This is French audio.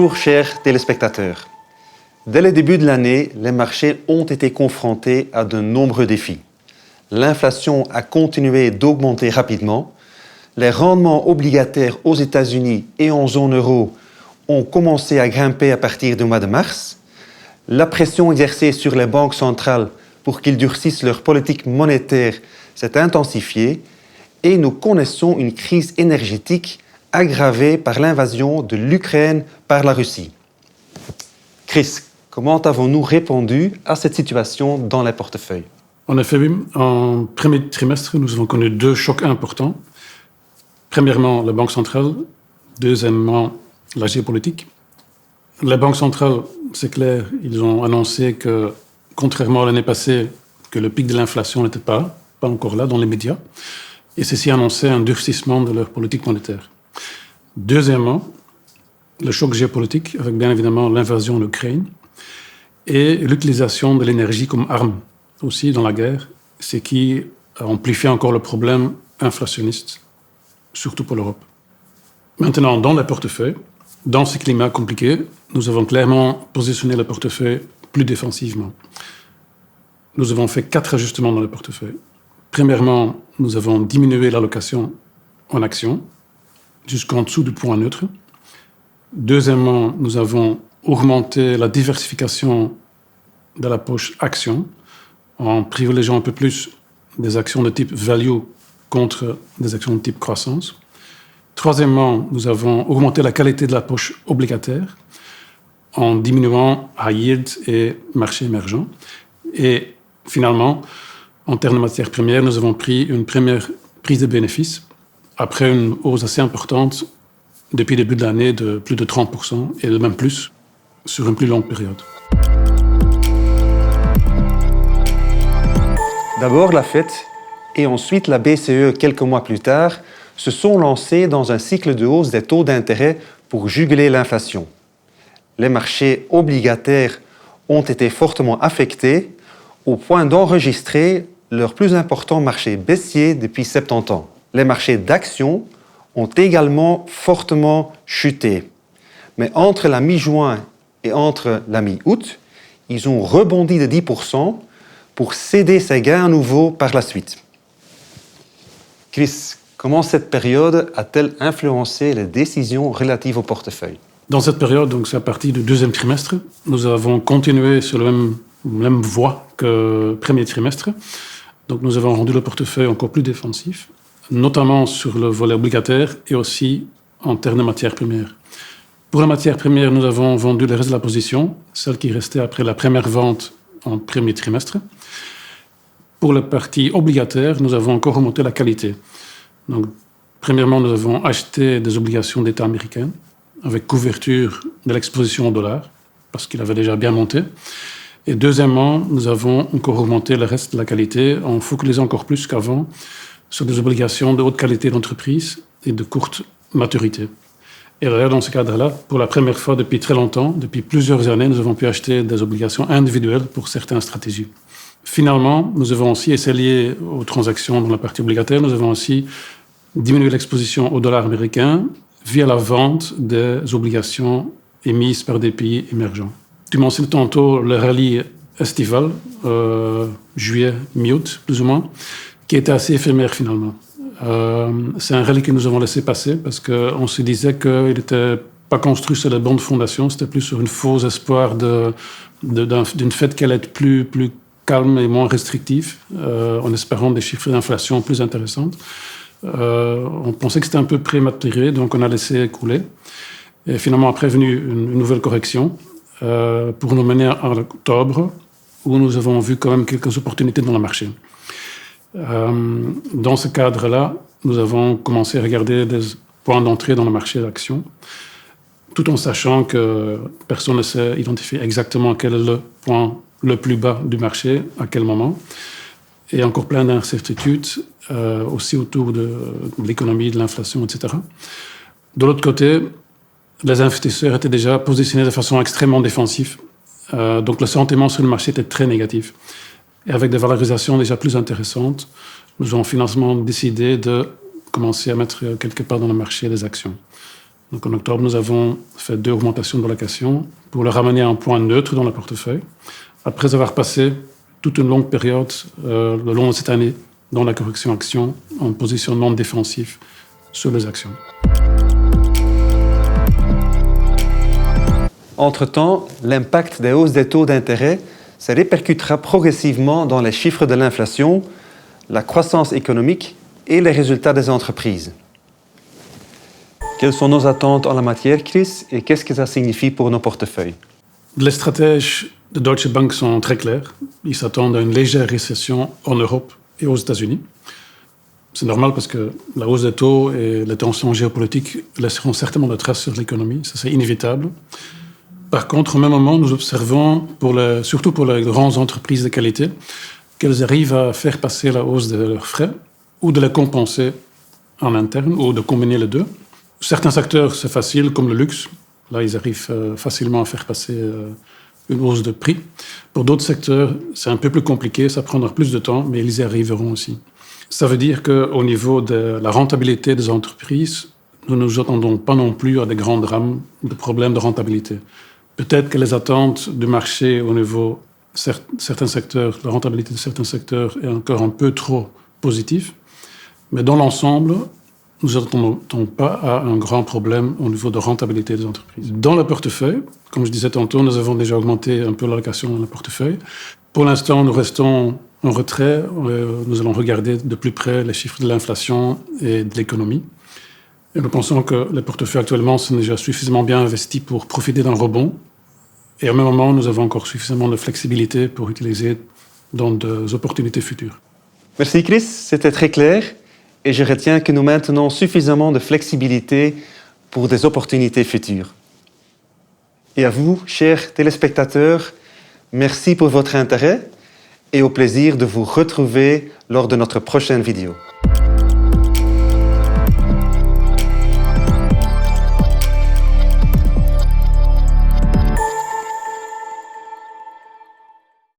Bonjour chers téléspectateurs. Dès le début de l'année, les marchés ont été confrontés à de nombreux défis. L'inflation a continué d'augmenter rapidement. Les rendements obligataires aux États-Unis et en zone euro ont commencé à grimper à partir du mois de mars. La pression exercée sur les banques centrales pour qu'ils durcissent leur politique monétaire s'est intensifiée et nous connaissons une crise énergétique aggravée par l'invasion de l'Ukraine par la Russie. Chris, comment avons-nous répondu à cette situation dans les portefeuilles? En effet, Wim, en premier trimestre, nous avons connu deux chocs importants. Premièrement, la Banque centrale. Deuxièmement, la géopolitique. La Banque centrale, c'est clair, ils ont annoncé que, contrairement à l'année passée, que le pic de l'inflation n'était pas encore là dans les médias. Et ceci annonçait un durcissement de leur politique monétaire. Deuxièmement, le choc géopolitique, avec bien évidemment l'invasion de l'Ukraine et l'utilisation de l'énergie comme arme aussi dans la guerre, ce qui a amplifié encore le problème inflationniste, surtout pour l'Europe. Maintenant, dans le portefeuille, dans ce climat compliqué, nous avons clairement positionné le portefeuille plus défensivement. Nous avons fait 4 ajustements dans le portefeuille. Premièrement, nous avons diminué l'allocation en actions jusqu'en dessous du point neutre. Deuxièmement, nous avons augmenté la diversification de la poche actions en privilégiant un peu plus des actions de type value contre des actions de type croissance. Troisièmement, nous avons augmenté la qualité de la poche obligataire en diminuant high yield et marché émergent. Et finalement, en termes de matières premières, nous avons pris une première prise de bénéfices après une hausse assez importante depuis le début de l'année de plus de 30% et de même plus sur une plus longue période. D'abord la Fed et ensuite la BCE quelques mois plus tard se sont lancés dans un cycle de hausse des taux d'intérêt pour juguler l'inflation. Les marchés obligataires ont été fortement affectés au point d'enregistrer leur plus important marché baissier depuis 70 ans. Les marchés d'actions ont également fortement chuté. Mais entre la mi-juin et entre la mi-août, ils ont rebondi de 10% pour céder ces gains à nouveau par la suite. Chris, comment cette période a-t-elle influencé les décisions relatives au portefeuille? Dans cette période, donc c'est à partir du deuxième trimestre, nous avons continué sur la même voie que le premier trimestre. Donc nous avons rendu le portefeuille encore plus défensif, notamment sur le volet obligataire et aussi en termes de matières premières. Pour la matière première, nous avons vendu le reste de la position, celle qui restait après la première vente en premier trimestre. Pour la partie obligataire, nous avons encore remonté la qualité. Donc, premièrement, nous avons acheté des obligations d'État américaines avec couverture de l'exposition au dollar, parce qu'il avait déjà bien monté. Et deuxièmement, nous avons encore augmenté le reste de la qualité en focalisant encore plus qu'avant sur des obligations de haute qualité d'entreprise et de courte maturité. Et d'ailleurs, dans ce cadre-là, pour la première fois depuis très longtemps, depuis plusieurs années, nous avons pu acheter des obligations individuelles pour certaines stratégies. Finalement, nous avons aussi, et c'est lié aux transactions dans la partie obligataire, nous avons aussi diminué l'exposition au dollar américain via la vente des obligations émises par des pays émergents. Tu mentionnes tantôt le rallye estival, juillet, mi-août, plus ou moins, qui était assez éphémère finalement. C'est un rallye que nous avons laissé passer parce qu'on se disait qu'il n'était pas construit sur les bonnes fondations, c'était plus sur une fausse espoir d'une Fed qu'elle allait être plus calme et moins restrictive, en espérant des chiffres d'inflation plus intéressants. On pensait que c'était un peu prématuré, donc on a laissé couler. Et finalement, après est venue une nouvelle correction pour nous mener en octobre, où nous avons vu quand même quelques opportunités dans le marché. Dans ce cadre-là, nous avons commencé à regarder des points d'entrée dans le marché d'actions, tout en sachant que personne ne sait identifier exactement quel est le point le plus bas du marché, à quel moment, et encore plein d'incertitudes aussi autour de l'économie, de l'inflation, etc. De l'autre côté, les investisseurs étaient déjà positionnés de façon extrêmement défensive, donc le sentiment sur le marché était très négatif. Et avec des valorisations déjà plus intéressantes, nous avons finalement décidé de commencer à mettre quelque part dans le marché des actions. Donc en octobre, nous avons fait 2 augmentations de location pour le ramener à un point neutre dans le portefeuille, après avoir passé toute une longue période, le long de cette année, dans la correction action, en positionnement défensif sur les actions. Entre-temps, l'impact des hausses des taux d'intérêt se répercutera progressivement dans les chiffres de l'inflation, la croissance économique et les résultats des entreprises. Quelles sont nos attentes en la matière, Chris, et qu'est-ce que ça signifie pour nos portefeuilles? Les stratèges de Deutsche Bank sont très clairs. Ils s'attendent à une légère récession en Europe et aux États-Unis. C'est normal parce que la hausse des taux et les tensions géopolitiques laisseront certainement des traces sur l'économie. Ça, c'est inévitable. Par contre, au même moment, nous observons, surtout pour les grandes entreprises de qualité, qu'elles arrivent à faire passer la hausse de leurs frais ou de les compenser en interne ou de combiner les deux. Certains secteurs, c'est facile, comme le luxe. Là, ils arrivent facilement à faire passer une hausse de prix. Pour d'autres secteurs, c'est un peu plus compliqué, ça prendra plus de temps, mais ils y arriveront aussi. Ça veut dire qu'au niveau de la rentabilité des entreprises, nous ne nous attendons pas non plus à des grands drames, de problèmes de rentabilité. Peut-être que les attentes du marché au niveau de certains secteurs, la rentabilité de certains secteurs est encore un peu trop positive, mais dans l'ensemble, nous ne nous attendons pas à un grand problème au niveau de rentabilité des entreprises. Dans le portefeuille, comme je disais tantôt, nous avons déjà augmenté un peu l'allocation dans le portefeuille. Pour l'instant, nous restons en retrait. Nous allons regarder de plus près les chiffres de l'inflation et de l'économie. Et nous pensons que les portefeuilles actuellement sont déjà suffisamment bien investis pour profiter d'un rebond. Et au même moment, nous avons encore suffisamment de flexibilité pour utiliser dans des opportunités futures. Merci Chris, c'était très clair. Et je retiens que nous maintenons suffisamment de flexibilité pour des opportunités futures. Et à vous, chers téléspectateurs, merci pour votre intérêt et au plaisir de vous retrouver lors de notre prochaine vidéo.